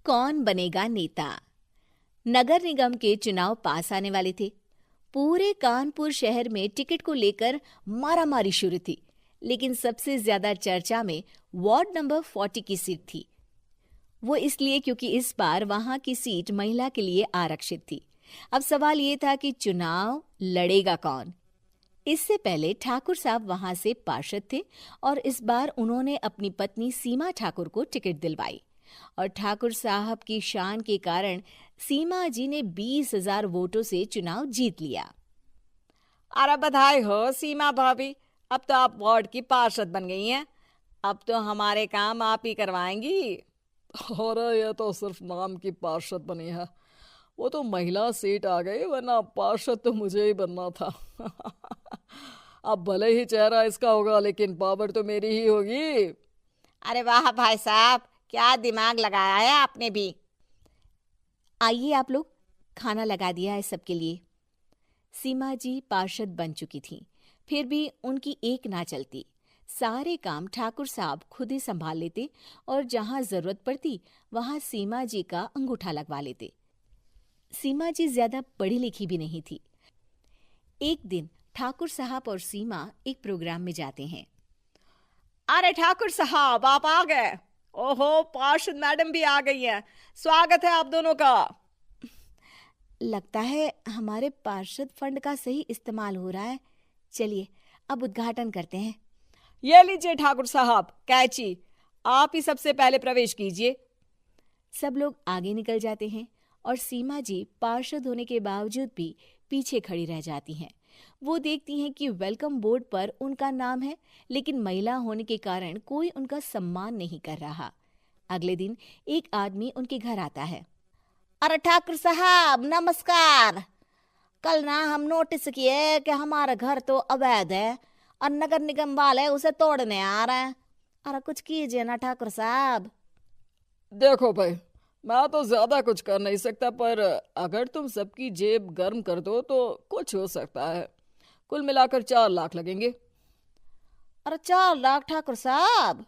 कौन बनेगा नेता। नगर निगम के चुनाव पास आने वाले थे। पूरे कानपुर शहर में टिकट को लेकर मारामारी शुरू थी, लेकिन सबसे ज्यादा चर्चा में वार्ड नंबर 40 की सीट थी। वो इसलिए क्योंकि इस बार वहां की सीट महिला के लिए आरक्षित थी। अब सवाल ये था कि चुनाव लड़ेगा कौन। इससे पहले ठाकुर साहब वहां से पार्षद थे और इस बार उन्होंने अपनी पत्नी सीमा ठाकुर को टिकट दिलवाई और ठाकुर साहब की शान के कारण सीमा जी ने 20,000 वोटों से चुनाव जीत लिया। अरे बधाई हो सीमा भाभी, अब तो आप वार्ड की पार्षद बन गई हैं। अब तो हमारे काम आप ही करवाएंगी। अरे ये तो सिर्फ नाम की पार्षद बनी है, वो तो महिला सीट आ गई, वरना पार्षद तो मुझे ही बनना था। अब भले ही चेहरा इसका होगा, लेकिन पावर तो मेरी ही होगी। अरे वाह भाई साहब, क्या दिमाग लगाया है आपने भी। आइए आप लोग, खाना लगा दिया है सबके लिए। सीमा जी पार्षद बन चुकी थीं, फिर भी उनकी एक ना चलती। सारे काम ठाकुर साहब खुद ही संभाल लेते और जहां जरूरत पड़ती वहां सीमा जी का अंगूठा लगवा लेते। सीमा जी ज्यादा पढ़ी लिखी भी नहीं थी। एक दिन ठाकुर साहब और सीमा एक प्रोग्राम में जाते हैं। अरे ठाकुर साहब, आप आ गए। ओहो, पार्षद मैडम भी आ गई हैं। स्वागत है आप दोनों का। लगता है हमारे पार्षद फंड का सही इस्तेमाल हो रहा है। चलिए अब उद्घाटन करते हैं। ये लीजिए ठाकुर साहब कैची, आप ही सबसे पहले प्रवेश कीजिए। सब लोग आगे निकल जाते हैं और सीमा जी पार्षद होने के बावजूद भी पीछे खड़ी रह जाती हैं। वो देखती हैं कि वेलकम बोर्ड पर उनका नाम है, लेकिन महिला होने के कारण कोई उनका सम्मान नहीं कर रहा। अगले दिन एक आदमी उनके घर आता है। अरे ठाकुर साहब नमस्कार। कल ना हम नोटिस किए कि हमारा घर तो अवैध है और नगर निगम वाले उसे तोड़ने आ रहे हैं। अरे कुछ कीजिए ना ठाकुर साहब। देखो भाई, मैं तो ज्यादा कुछ कर नहीं सकता, पर अगर तुम सबकी जेब गर्म कर दो तो कुछ हो सकता है। कुल मिलाकर 4 लाख लगेंगे। अरे 4 लाख ठाकुर साहब?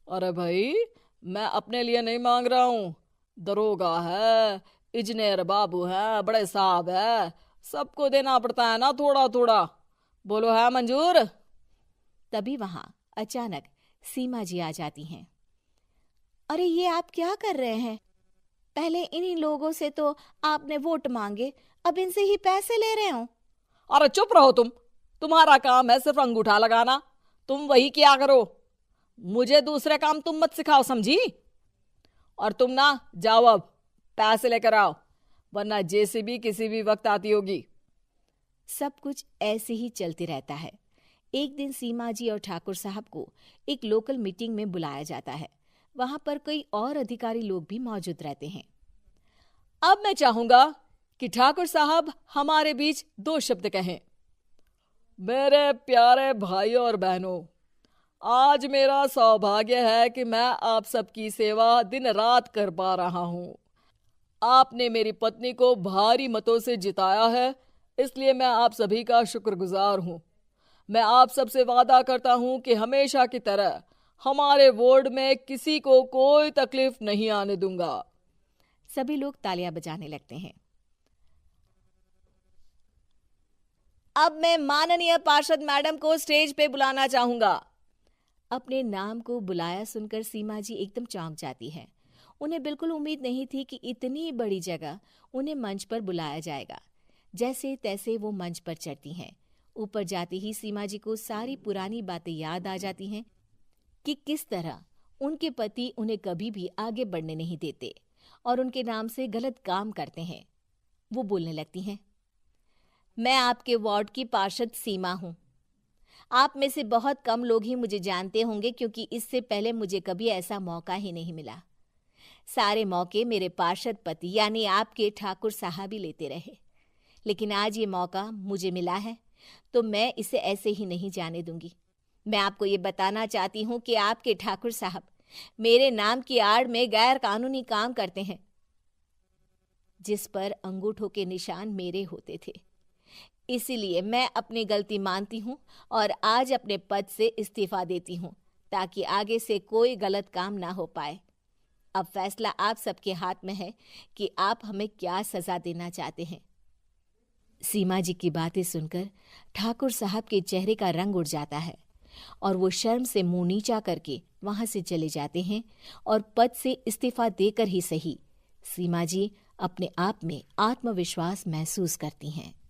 अरे भाई, मैं अपने लिए नहीं मांग रहा हूँ। दरोगा है, इंजीनियर बाबू है, बड़े साहब है, सबको देना पड़ता है ना थोड़ा थोड़ा। बोलो है मंजूर? तभी वहां अचानक सीमा जी आ जाती हैं। अरे ये आप क्या कर रहे हैं? पहले इन्हीं लोगों से तो आपने वोट मांगे, अब इनसे ही पैसे ले रहे हो। अरे चुप रहो तुम, तुम्हारा काम है सिर्फ अंगूठा लगाना, तुम वही किया करो। मुझे दूसरे काम तुम मत सिखाओ, समझी? और तुम ना जाओ, अब पैसे लेकर आओ, वरना जेसीबी किसी भी वक्त आती होगी। सब कुछ ऐसे ही चलते रहता है। एक दिन सीमा जी और ठाकुर साहब को एक लोकल मीटिंग में बुलाया जाता है। वहां पर कई और अधिकारी लोग भी मौजूद रहते हैं। अब मैं चाहूंगा कि ठाकुर साहब हमारे बीच 2 शब्द कहें। मेरे प्यारे भाइयों और बहनों, आज मेरा सौभाग्य है कि मैं आप सबकी सेवा दिन रात कर पा रहा हूं। आपने मेरी पत्नी को भारी मतों से जिताया है, इसलिए मैं आप सभी का शुक्रगुजार हूं। मैं आप सबसे वादा करता हूं कि हमेशा की तरह हमारे वार्ड में किसी को कोई तकलीफ नहीं आने दूंगा। सभी लोग तालियां बजाने लगते हैं। अब मैं माननीय पार्षद मैडम को स्टेज पे बुलाना चाहूंगा। अपने नाम को बुलाया सुनकर सीमा जी एकदम चौंक जाती है। उन्हें बिल्कुल उम्मीद नहीं थी कि इतनी बड़ी जगह उन्हें मंच पर बुलाया जाएगा। जैसे तैसे वो मंच पर चढ़ती हैं। ऊपर जाते ही सीमा जी को सारी पुरानी बातें याद आ जाती हैं कि किस तरह उनके पति उन्हें कभी भी आगे बढ़ने नहीं देते और उनके नाम से गलत काम करते हैं। वो बोलने लगती हैं। मैं आपके वार्ड की पार्षद सीमा हूं। आप में से बहुत कम लोग ही मुझे जानते होंगे, क्योंकि इससे पहले मुझे कभी ऐसा मौका ही नहीं मिला। सारे मौके मेरे पार्षद पति यानी आपके ठाकुर साहब ही लेते रहे, लेकिन आज ये मौका मुझे मिला है तो मैं इसे ऐसे ही नहीं जाने दूंगी। मैं आपको ये बताना चाहती हूँ कि आपके ठाकुर साहब मेरे नाम की आड़ में गैर कानूनी काम करते हैं, जिस पर अंगूठों के निशान मेरे होते थे। इसीलिए मैं अपनी गलती मानती हूँ और आज अपने पद से इस्तीफा देती हूँ, ताकि आगे से कोई गलत काम ना हो पाए। अब फैसला आप सबके हाथ में है कि आप हमें क्या सजा देना चाहते हैं। सीमा जी की बातें सुनकर ठाकुर साहब के चेहरे का रंग उड़ जाता है और वो शर्म से मुंह नीचा करके वहां से चले जाते हैं और पद से इस्तीफा देकर ही सही सीमा जी अपने आप में आत्मविश्वास महसूस करती हैं।